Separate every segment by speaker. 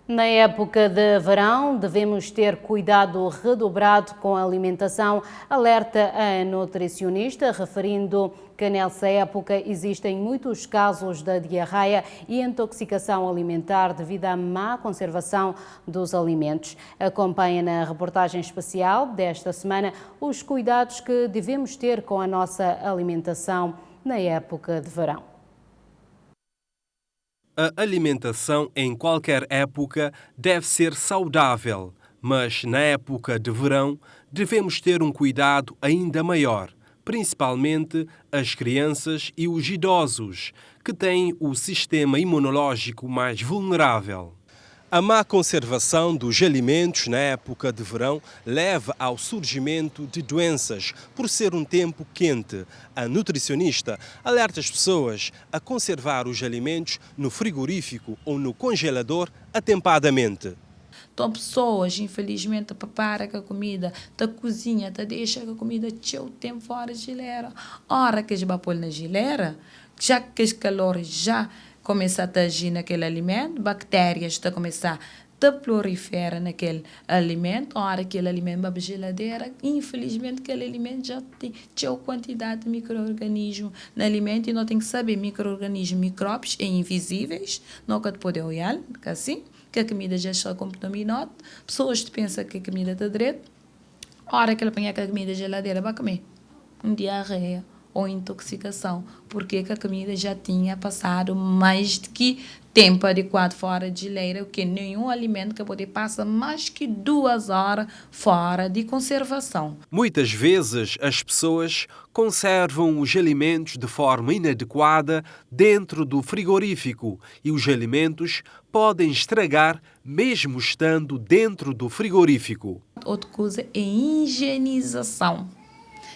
Speaker 1: Na época de verão, devemos ter cuidado redobrado com a alimentação, alerta a nutricionista, referindo que nessa época existem muitos casos de diarreia e intoxicação alimentar devido à má conservação dos alimentos. Acompanha na reportagem especial desta semana os cuidados que devemos ter com a nossa alimentação na época de verão.
Speaker 2: A alimentação em qualquer época deve ser saudável, mas na época de verão devemos ter um cuidado ainda maior, principalmente as crianças e os idosos, que têm o sistema imunológico mais vulnerável. A má conservação dos alimentos na época de verão leva ao surgimento de doenças por ser um tempo quente. A nutricionista alerta as pessoas a conservar os alimentos no frigorífico ou no congelador atempadamente.
Speaker 3: Então, pessoas, infelizmente, preparam a comida, da cozinha, deixa a comida o tempo fora de geleira. Hora que a gente vai pôr na geleira, já que os calores já começam a agir naquele alimento, bactérias estão a começar a proliferar naquele alimento. A hora que aquele alimento vai para a geladeira, infelizmente, aquele alimento já tem uma quantidade de micro-organismos no alimento e nós temos que saber micro-organismos, micróbios e invisíveis, não que poder olhar, assim, que a comida já está contaminada, pessoas pensam que a comida está direito, a hora que ela põe a comida na geladeira vai comer diarreia ou intoxicação, porque a comida já tinha passado mais de que tempo adequado fora de geleira, que nenhum alimento que pode passar mais que 2 horas fora de conservação.
Speaker 2: Muitas vezes as pessoas conservam os alimentos de forma inadequada dentro do frigorífico e os alimentos podem estragar mesmo estando dentro do frigorífico.
Speaker 3: Outra coisa é higienização.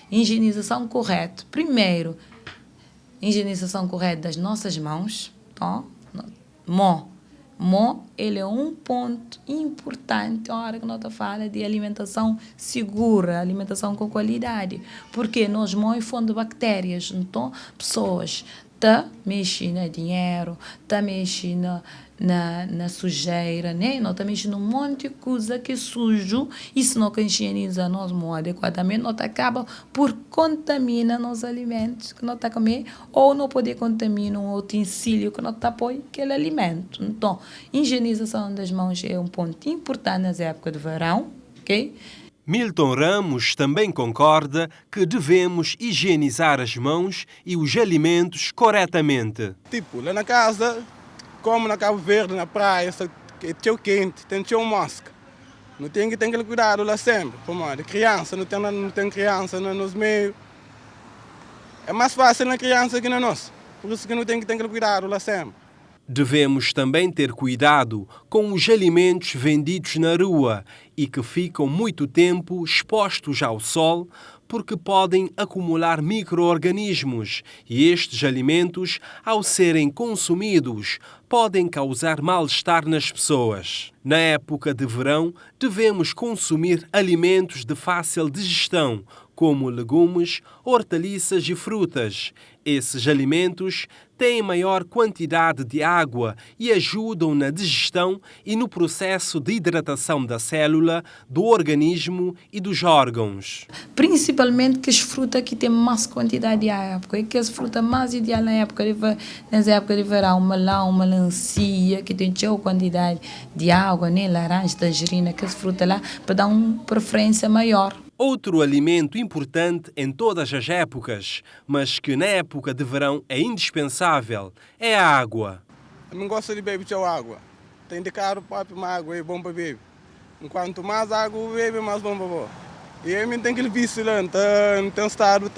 Speaker 3: Higienização correta. Primeiro, higienização correta das nossas mãos. Tá? Ele é um ponto importante na hora que nós falamos de alimentação segura, alimentação com qualidade. Porque nós mãos fonte de bactérias. Então, pessoas estão mexendo no dinheiro, estão mexendo na sujeira, né? Nós estamos mexendo num monte de coisa que é sujo e se não higieniza nós adequadamente, nós acaba por contaminar nos alimentos que nós está comendo ou não poder contaminar um utensílio que nós está põe aquele alimento. Então, higienização das mãos é um ponto importante nas épocas de verão, ok?
Speaker 2: Milton Ramos também concorda que devemos higienizar as mãos e os alimentos corretamente.
Speaker 4: Tipo, lá na casa, como na Cabo Verde, na praia, é tão quente, tem mosca. Não tem que ter cuidado lá sempre. Como criança, não tem criança nos meios. É mais fácil na criança que na nossa. Por isso que não tem que ter cuidado lá sempre.
Speaker 2: Devemos também ter cuidado com os alimentos vendidos na rua e que ficam muito tempo expostos ao sol, porque podem acumular micro-organismos e estes alimentos, ao serem consumidos, podem causar mal-estar nas pessoas. Na época de verão, devemos consumir alimentos de fácil digestão, como legumes, hortaliças e frutas. Esses alimentos têm maior quantidade de água e ajudam na digestão e no processo de hidratação da célula, do organismo e dos órgãos.
Speaker 3: Principalmente que as frutas que têm mais quantidade de água, que as frutas mais ideais nessa época de verão, melão, melancia, que tem uma quantidade de água, né? Laranja, tangerina, que as frutas lá, para dar uma preferência maior.
Speaker 2: Outro alimento importante em todas as épocas, mas que na época de verão é indispensável, é a água.
Speaker 4: Eu não gosto de beber água. Tem de caro para tomar água, é bom para beber. Quanto mais água bebe, mais bom para beber. E eu tenho aquele vício lá, tem estado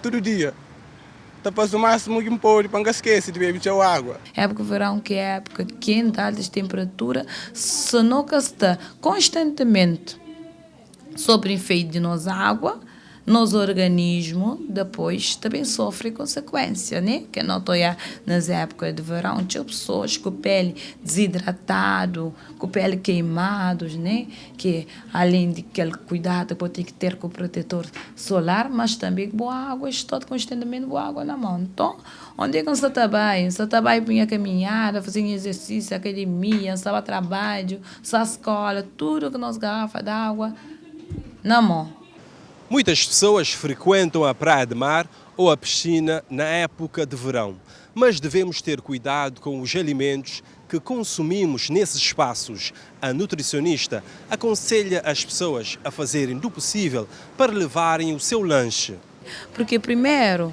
Speaker 4: todo dia. Depois o máximo que pode, para não esquecer de beber água.
Speaker 3: Época de verão, que é época quente, altas temperaturas, se não está constantemente sobre efeito de nossa água, nosso organismo depois também sofre consequência, né? Que não estou nas épocas de verão, tinha pessoas com pele desidratado, com pele queimados, né? Que além de aquele cuidado que tem que ter com o protetor solar, mas também boa água, estou constantemente boa água na mão. Então, onde é que você trabalha? Você trabalha para caminhada, fazer exercício, academia, estava trabalho, sua escola, tudo que nós garrafa d'água na mão.
Speaker 2: Muitas pessoas frequentam a praia de mar ou a piscina na época de verão, mas devemos ter cuidado com os alimentos que consumimos nesses espaços. A nutricionista aconselha as pessoas a fazerem do possível para levarem o seu lanche.
Speaker 3: Porque primeiro,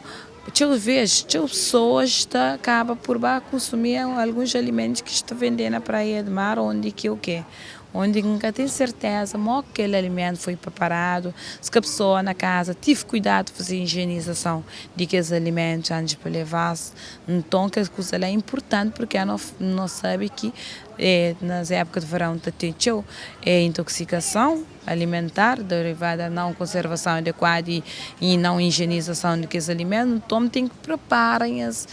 Speaker 3: talvez pessoas acabam por consumir alguns alimentos que estão vendendo na praia de mar, onde que o quê? Onde nunca tem certeza que aquele alimento foi preparado, se a pessoa na casa tive cuidado de fazer a higienização de aqueles alimentos antes de levar. Então, que coisa é importante, porque não sabe que nas épocas de verão tem intoxicação alimentar derivada da não conservação adequada e não higienização daqueles alimentos. Então, tem que preparar os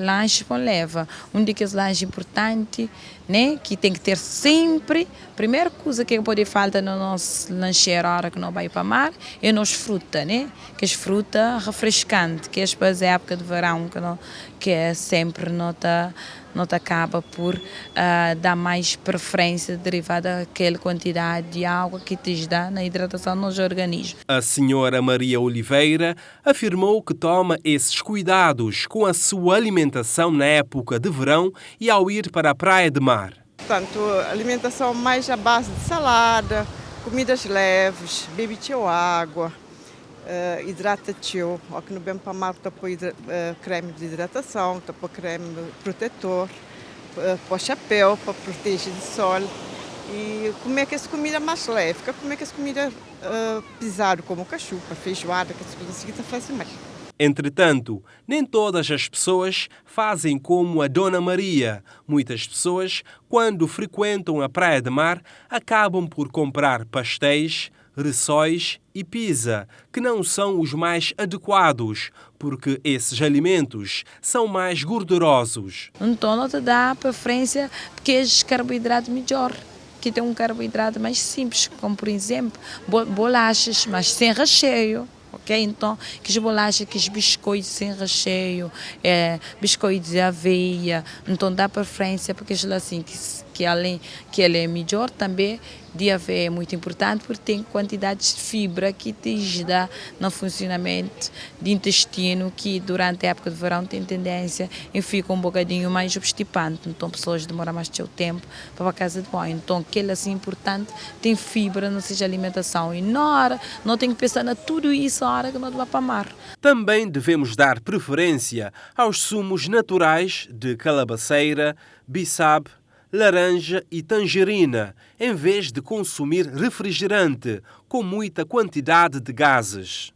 Speaker 3: lanches para levar. Daqueles lanches importantes, né, que tem que ter sempre. A primeira coisa que pode faltar no nosso lancheiro na hora que não vai para o mar é as frutas, né? Que as frutas refrescantes, que é para a época de verão, que é sempre não acaba por dar mais preferência derivada daquela quantidade de água que te dá na hidratação nos organismos.
Speaker 2: A senhora Maria Oliveira afirmou que toma esses cuidados com a sua alimentação na época de verão e ao ir para a praia de mar.
Speaker 5: Portanto, alimentação mais à base de salada, comidas leves, bebe água, hidrata-te, ou que não bem para mar, põe creme de hidratação, põe creme protetor, põe chapéu para proteger do sol. E comer essa comida mais leve, comer essa comida pesada, como cachorro, feijoada, que as coisas assim que fazem mais.
Speaker 2: Entretanto, nem todas as pessoas fazem como a Dona Maria. Muitas pessoas, quando frequentam a praia de mar, acabam por comprar pastéis, rissóis e pizza, que não são os mais adequados, porque esses alimentos são mais gordurosos.
Speaker 3: Então, não te dá preferência porque esses carboidratos melhor, que tem um carboidrato mais simples, como por exemplo, bolachas, mas sem recheio. Okay? Então, que as bolachas, que os biscoitos sem recheio, biscoitos de aveia, então dá preferência porque assim, que além que ele é melhor também, de aveia é muito importante porque tem quantidades de fibra que te dá no funcionamento do intestino, que durante a época de verão tem tendência em ficar um bocadinho mais obstipante, então pessoas demoram mais seu tempo para a casa de banho. Então aquele assim importante tem fibra na sua alimentação e na hora não tem que pensar na tudo isso na hora que não vai para o mar.
Speaker 2: Também devemos dar preferência aos sumos naturais de calabaceira, bisabe, laranja e tangerina, em vez de consumir refrigerante com muita quantidade de gases.